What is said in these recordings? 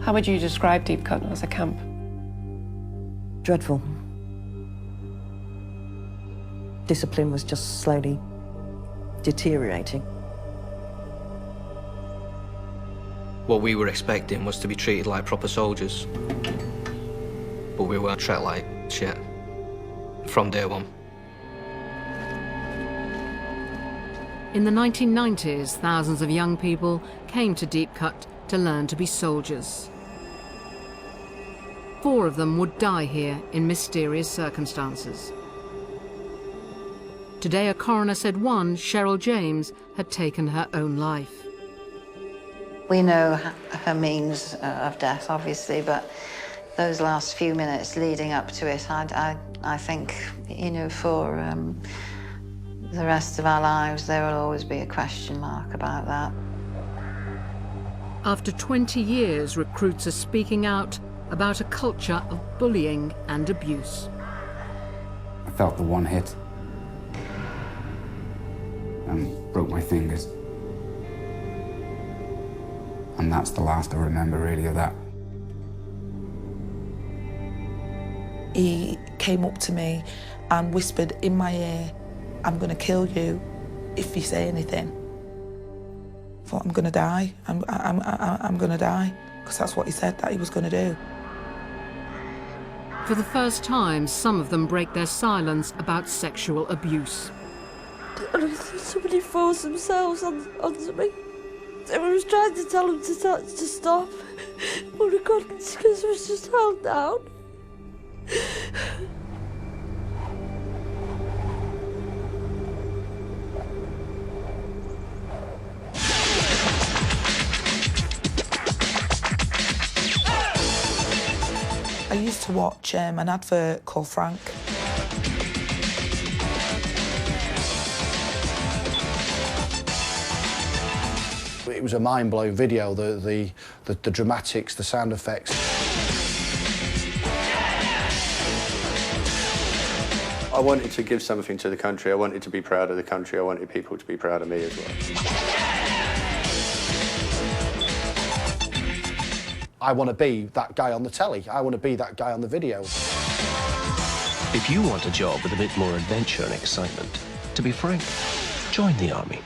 How would you describe Deepcut as a camp? Dreadful. Discipline was just slowly deteriorating. What we were expecting was to be treated like proper soldiers. But we were treated like shit. From day one. In the 1990s, thousands of young people came to Deepcut to learn to be soldiers. 4 of them would die here in mysterious circumstances. Today, a coroner said one, Cheryl James, had taken her own life. We know her means of death, obviously, but those last few minutes leading up to it, I think, you know, for the rest of our lives, there will always be a question mark about that. After 20 years, recruits are speaking out about a culture of bullying and abuse. I felt the one hit and broke my fingers. And that's the last I remember, really, of that. He came up to me and whispered in my ear, "I'm going to kill you if you say anything." I thought, I'm going to die. I'm going to die, because that's what he said that he was going to do. For the first time, some of them break their silence about sexual abuse. Somebody forced themselves onto me. I was trying to tell him to stop, but I couldn't because I was just held down. I used to watch an advert called Frank. It was a mind-blowing video, the dramatics, the sound effects. I wanted to give something to the country. I wanted to be proud of the country. I wanted people to be proud of me as well. I want to be that guy on the telly. I want to be that guy on the video. If you want a job with a bit more adventure and excitement, to be frank, join the army.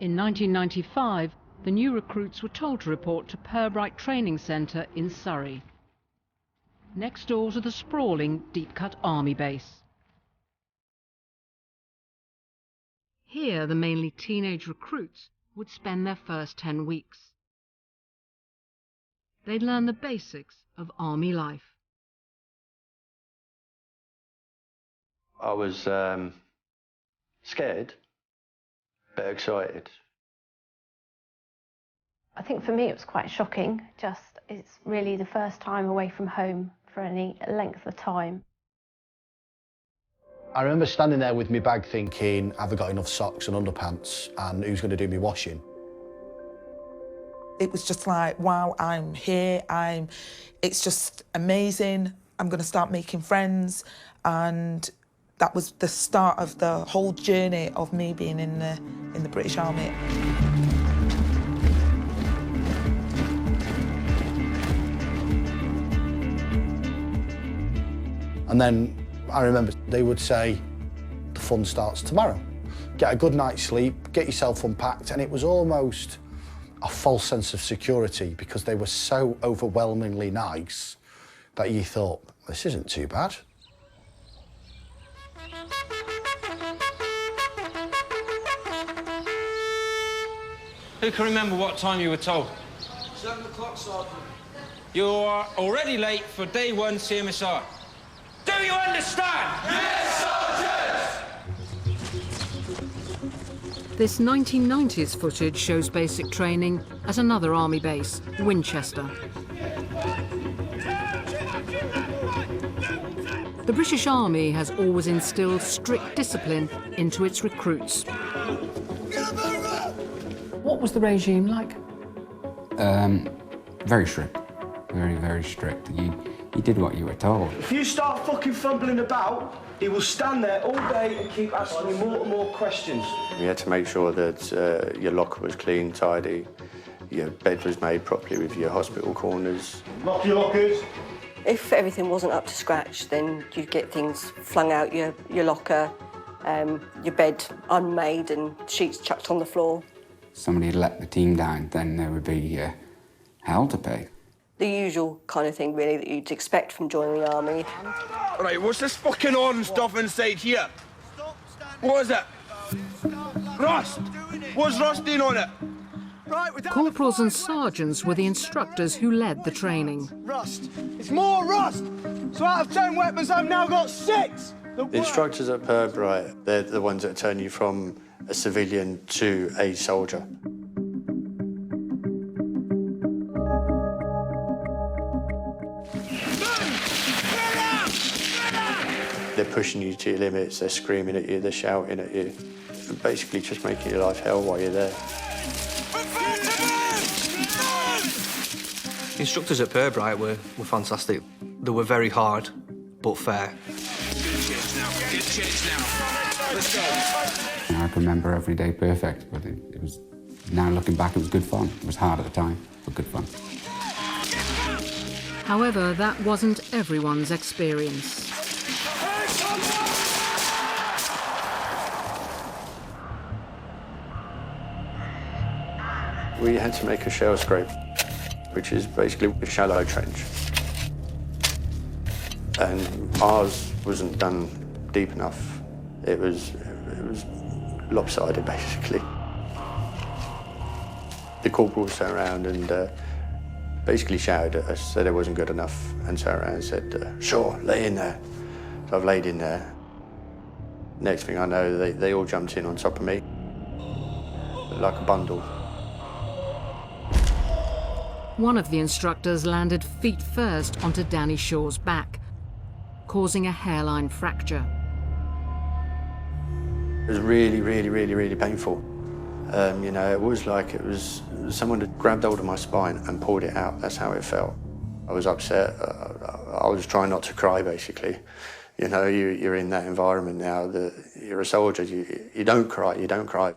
In 1995, the new recruits were told to report to Purbright Training Centre in Surrey, next door to the sprawling Deepcut Army Base. Here, the mainly teenage recruits would spend their first 10 weeks. They'd learn the basics of army life. I was scared, but excited. I think for me it was quite shocking. It's really the first time away from home for any length of time. I remember standing there with my bag thinking, have I got enough socks and underpants, and who's going to do me washing? It was just like, wow, I'm here, it's just amazing. I'm going to start making friends, and that was the start of the whole journey of me being in the British Army. And then I remember they would say, the fun starts tomorrow. Get a good night's sleep, get yourself unpacked, and it was almost a false sense of security because they were so overwhelmingly nice that you thought, this isn't too bad. Who can remember what time you were told? 7 o'clock, Sergeant. You are already late for day 1 CMSI. Do you understand? Yes, Sergeant! This 1990s footage shows basic training at another army base, Winchester. The British Army has always instilled strict discipline into its recruits. What was the regime like? Very strict. Very, very strict. You did what you were told. If you start fucking fumbling about, he will stand there all day and keep asking you more and more questions. We had to make sure that your locker was clean, tidy, your bed was made properly with your hospital corners. Lock your lockers. If everything wasn't up to scratch, then you'd get things flung out your locker, your bed unmade and sheets chucked on the floor. Somebody had let the team down, then there would be hell to pay. The usual kind of thing, really, that you'd expect from joining the army. Right, what's this fucking orange stuff inside here? What is it? Rust! What's rusting on it? Corporals and sergeants were the instructors who led the training. Rust! It's more rust! So out of 10 weapons, I've now got 6! The instructors at Pirbright, they're the ones that turn you from a civilian to a soldier. They're pushing you to your limits, they're screaming at you, they're shouting at you, and basically just making your life hell while you're there. The instructors at Pirbright were fantastic. They were very hard, but fair. I can remember every day perfect, but it was, now looking back, it was good fun. It was hard at the time, but good fun. However, that wasn't everyone's experience. We had to make a shell scrape, which is basically a shallow trench. And ours wasn't done deep enough. It was lopsided, basically. The corporals turned around and basically shouted at us, said it wasn't good enough, and turned around and said, sure, lay in there. So I've laid in there. Next thing I know, they all jumped in on top of me, like a bundle. One of the instructors landed feet first onto Danny Shaw's back, causing a hairline fracture. It was really, really, really, really painful. You know, it was like it was someone had grabbed hold of my spine and pulled it out. That's how it felt. I was upset. I was trying not to cry, basically. You know, you're in that environment now. You're a soldier. You don't cry. You don't cry.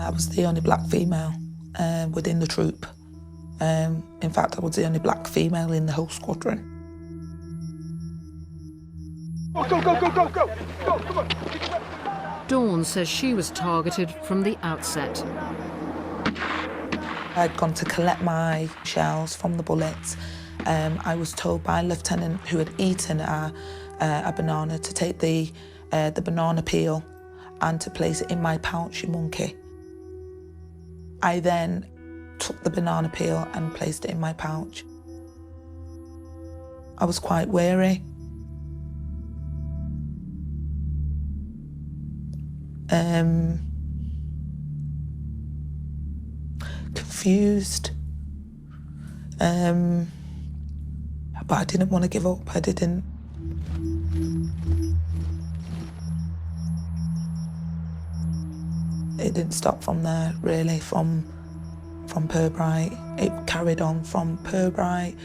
I was the only black female within the troop. In fact, I was the only black female in the whole squadron. Go, go, go, go, go! Go, come on! Dawn says she was targeted from the outset. I'd gone to collect my shells from the bullets. I was told by a lieutenant who had eaten a banana to take the banana peel and to place it in my pouch, you monkey. I then took the banana peel and placed it in my pouch. I was quite wary. Confused. But I didn't want to give up. I didn't. It didn't stop from there, really, from Pirbright. It carried on from Pirbright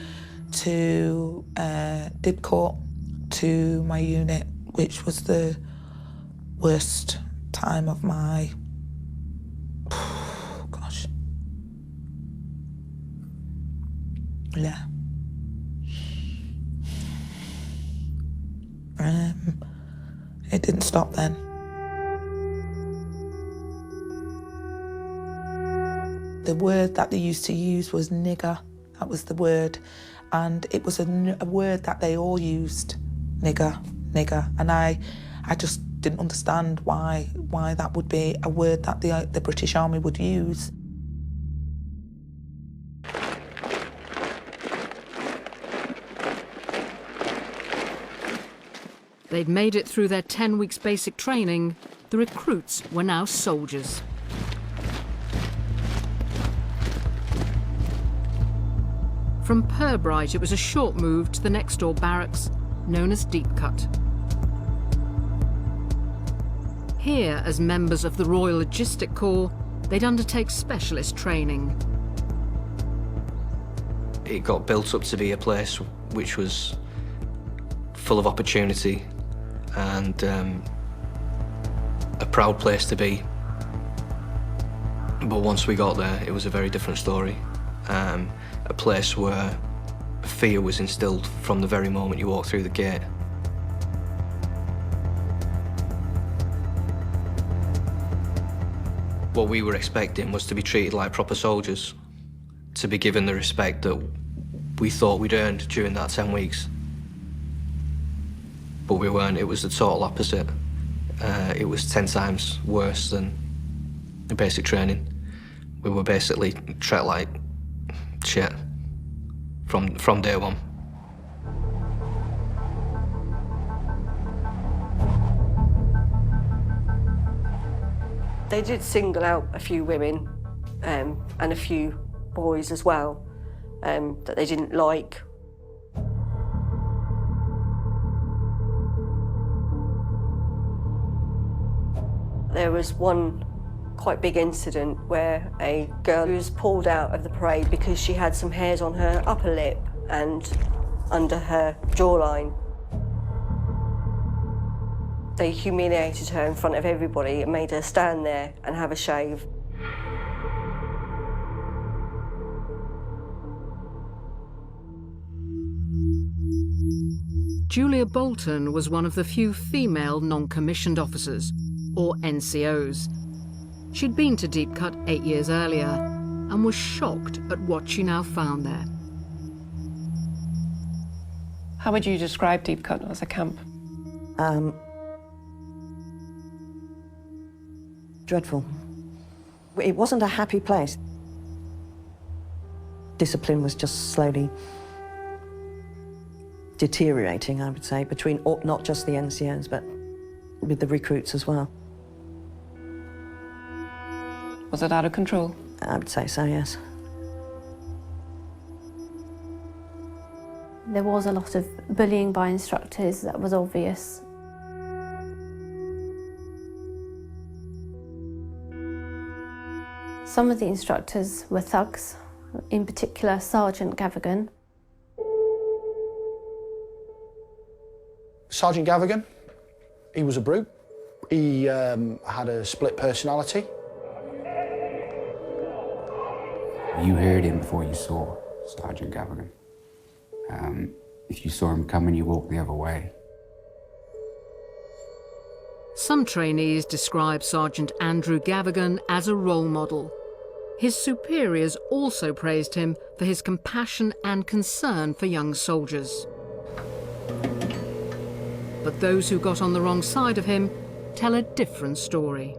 to Deepcut to my unit, which was the worst time of my, gosh. Yeah. It didn't stop then. The word that they used to use was nigger. That was the word. And it was a word that they all used, nigger, nigger. And I just didn't understand why that would be a word that the British Army would use. They'd made it through their 10 weeks basic training. The recruits were now soldiers. From Pirbright, it was a short move to the next door barracks, known as Deepcut. Here, as members of the Royal Logistic Corps, they'd undertake specialist training. It got built up to be a place which was full of opportunity and a proud place to be. But once we got there, it was a very different story. A place where fear was instilled from the very moment you walked through the gate. What we were expecting was to be treated like proper soldiers, to be given the respect that we thought we'd earned during that 10 weeks. But we weren't. It was the total opposite. It was 10 times worse than the basic training. We were basically treated like shit from day one. They did single out a few women and a few boys as well that they didn't like. There was one quite big incident where a girl was pulled out of the parade because she had some hairs on her upper lip and under her jawline. They humiliated her in front of everybody and made her stand there and have a shave. Julia Bolton was one of the few female non-commissioned officers, or NCOs. She'd been to Deepcut 8 years earlier and was shocked at what she now found there. How would you describe Deepcut as a camp? Dreadful. It wasn't a happy place. Discipline was just slowly deteriorating, I would say, between not just the NCOs, but with the recruits as well. Was it out of control? I would say so, yes. There was a lot of bullying by instructors, that was obvious. Some of the instructors were thugs, in particular Sergeant Gavigan. Sergeant Gavigan, he was a brute. He had a split personality. You heard him before you saw Sergeant Gavigan. If you saw him coming, you walked the other way. Some trainees describe Sergeant Andrew Gavigan as a role model. His superiors also praised him for his compassion and concern for young soldiers. But those who got on the wrong side of him tell a different story.